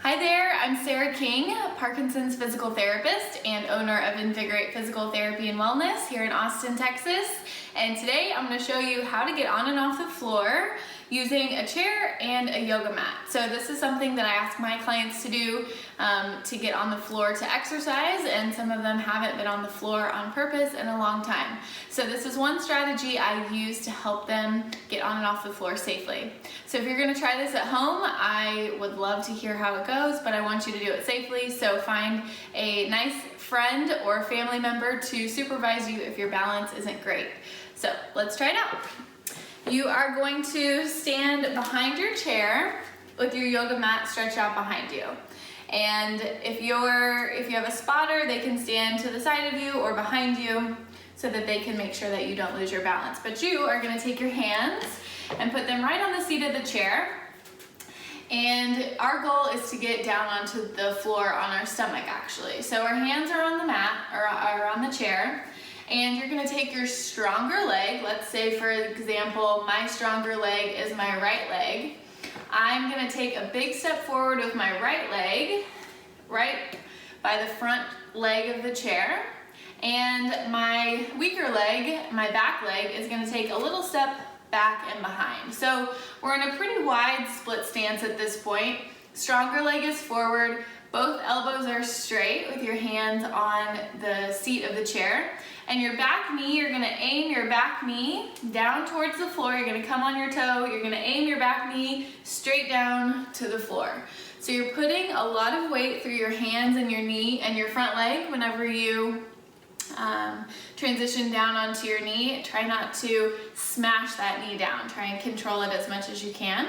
Hi there, I'm Sarah King, Parkinson's physical therapist and owner of Invigorate Physical Therapy and Wellness here in Austin, Texas. And today I'm going to show you how to get on and off the floor using a chair and a yoga mat. So this is something that I ask my clients to do to get on the floor to exercise, and some of them haven't been on the floor on purpose in a long time. So this is one strategy I use to help them get on and off the floor safely. So if you're going to try this at home, I would love to hear how it goes, but I want you to do it safely. So find a nice friend or family member to supervise you if your balance isn't great. So let's try it out. You are going to stand behind your chair with your yoga mat stretched out behind you. And if you have a spotter, they can stand to the side of you or behind you so that they can make sure that you don't lose your balance. But you are going to take your hands and put them right on the seat of the chair. And our goal is to get down onto the floor on our stomach, actually. So our hands are on the mat or are on the chair. And you're going to take your stronger leg. Let's say, for example, my stronger leg is my right leg. I'm going to take a big step forward with my right leg, right by the front leg of the chair. And my weaker leg, my back leg, is going to take a little step back and behind. So we're in a pretty wide split stance at this point. Stronger leg is forward. Both elbows are straight with your hands on the seat of the chair. And your back knee, you're gonna aim your back knee down towards the floor. You're gonna come on your toe. You're gonna aim your back knee straight down to the floor. So you're putting a lot of weight through your hands and your knee and your front leg whenever you transition down onto your knee. Try not to smash that knee down. Try and control it as much as you can.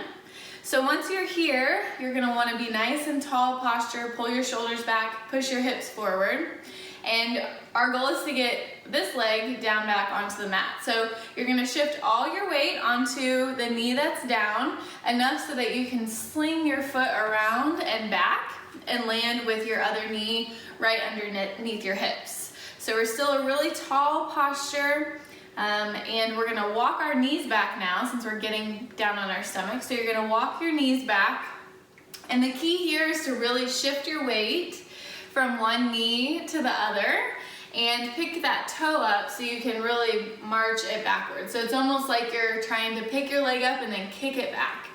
So once you're here, you're gonna wanna be nice and tall posture, pull your shoulders back, push your hips forward. And our goal is to get this leg down back onto the mat. So you're gonna shift all your weight onto the knee that's down, enough so that you can sling your foot around and back and land with your other knee right underneath your hips. So we're still a really tall posture. And we're gonna walk our knees back now since we're getting down on our stomach. So you're gonna walk your knees back. And the key here is to really shift your weight from one knee to the other and pick that toe up so you can really march it backwards. So it's almost like you're trying to pick your leg up and then kick it back.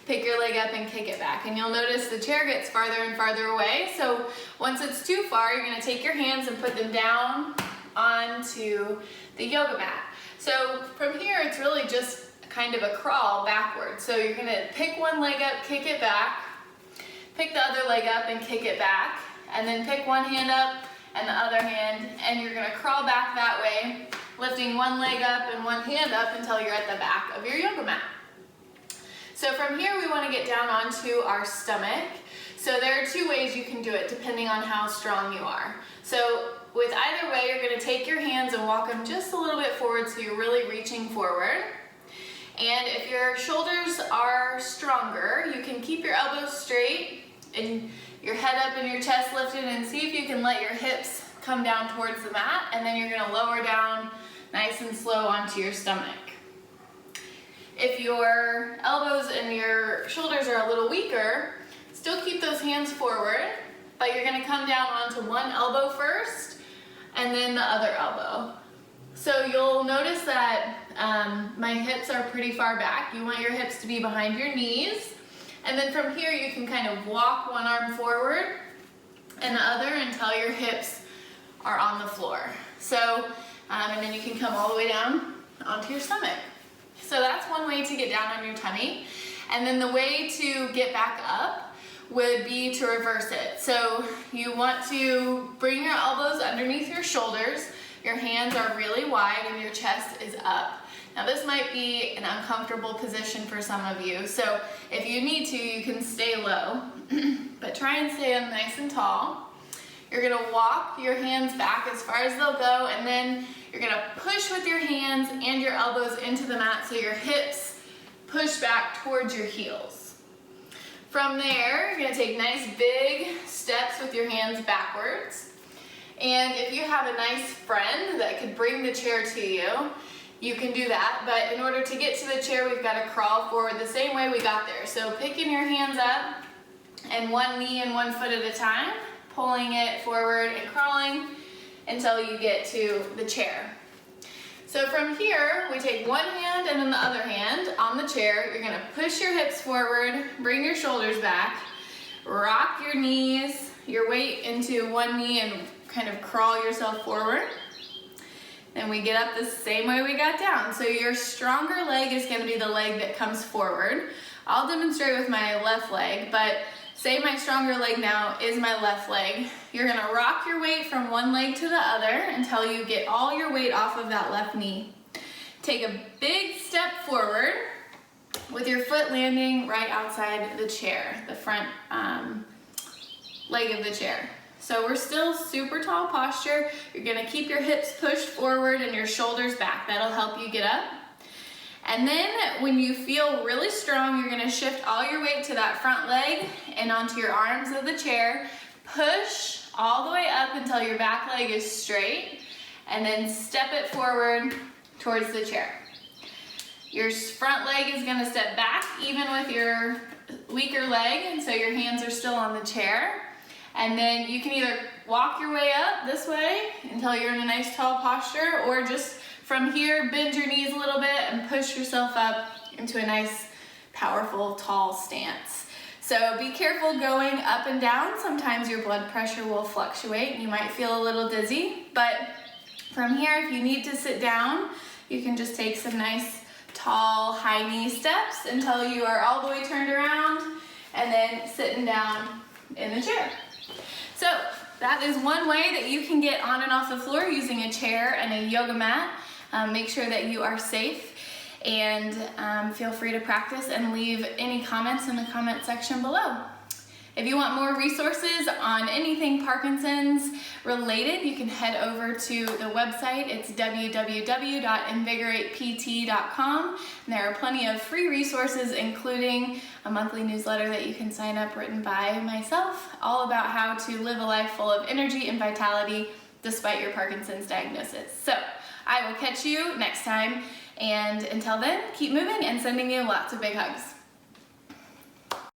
Pick your leg up and kick it back. And you'll notice the chair gets farther and farther away. So once it's too far, you're gonna take your hands and put them down onto the yoga mat. So from here, it's really just kind of a crawl backwards. So you're gonna pick one leg up, kick it back, pick the other leg up and kick it back, and then pick one hand up and the other hand, and you're gonna crawl back that way, lifting one leg up and one hand up until you're at the back of your yoga mat. So from here, we wanna get down onto our stomach. So there are two ways you can do it depending on how strong you are. So with either way, you're gonna take your hands and walk them just a little bit forward so you're really reaching forward. And if your shoulders are stronger, you can keep your elbows straight and your head up and your chest lifted, and see if you can let your hips come down towards the mat, and then you're gonna lower down nice and slow onto your stomach. If your elbows and your shoulders are a little weaker, still keep those hands forward, but you're gonna come down onto one elbow first, and then the other elbow. So you'll notice that my hips are pretty far back. You want your hips to be behind your knees. And then from here, you can kind of walk one arm forward and the other until your hips are on the floor. So, and then you can come all the way down onto your stomach. So that's one way to get down on your tummy. And then the way to get back up would be to reverse it. So you want to bring your elbows underneath your shoulders. Your hands are really wide and your chest is up. Now this might be an uncomfortable position for some of you, so if you need to, you can stay low, but try and stay up nice and tall. You're gonna walk your hands back as far as they'll go, and then you're gonna push with your hands and your elbows into the mat so your hips push back towards your heels. From there, you're gonna take nice big steps with your hands backwards. And if you have a nice friend that could bring the chair to you, you can do that, but in order to get to the chair, we've got to crawl forward the same way we got there. So picking your hands up and one knee and one foot at a time, pulling it forward and crawling until you get to the chair. So from here, we take one hand and then the other hand on the chair. You're gonna push your hips forward, bring your shoulders back, rock your knees, your weight into one knee and kind of crawl yourself forward. Then we get up the same way we got down. So your stronger leg is gonna be the leg that comes forward. I'll demonstrate with my left leg, but say my stronger leg now is my left leg. You're gonna rock your weight from one leg to the other until you get all your weight off of that left knee. Take a big step forward with your foot landing right outside the chair, the front leg of the chair. So we're still super tall posture. You're gonna keep your hips pushed forward and your shoulders back. That'll help you get up. And then when you feel really strong, you're gonna shift all your weight to that front leg and onto your arms of the chair. Push all the way up until your back leg is straight, and then step it forward towards the chair. Your front leg is gonna step back even with your weaker leg, and so your hands are still on the chair. And then you can either walk your way up this way until you're in a nice tall posture, or just from here, bend your knees a little bit and push yourself up into a nice, powerful, tall stance. So be careful going up and down. Sometimes your blood pressure will fluctuate and you might feel a little dizzy, but from here, if you need to sit down, you can just take some nice, tall, high knee steps until you are all the way turned around and then sitting down in the chair. So that is one way that you can get on and off the floor using a chair and a yoga mat. Make sure that you are safe, and feel free to practice and leave any comments in the comment section below. If you want more resources on anything Parkinson's related, you can head over to the website. It's www.invigoratept.com. And there are plenty of free resources, including a monthly newsletter that you can sign up, written by myself, all about how to live a life full of energy and vitality despite your Parkinson's diagnosis. So I will catch you next time, and until then, keep moving and sending you lots of big hugs.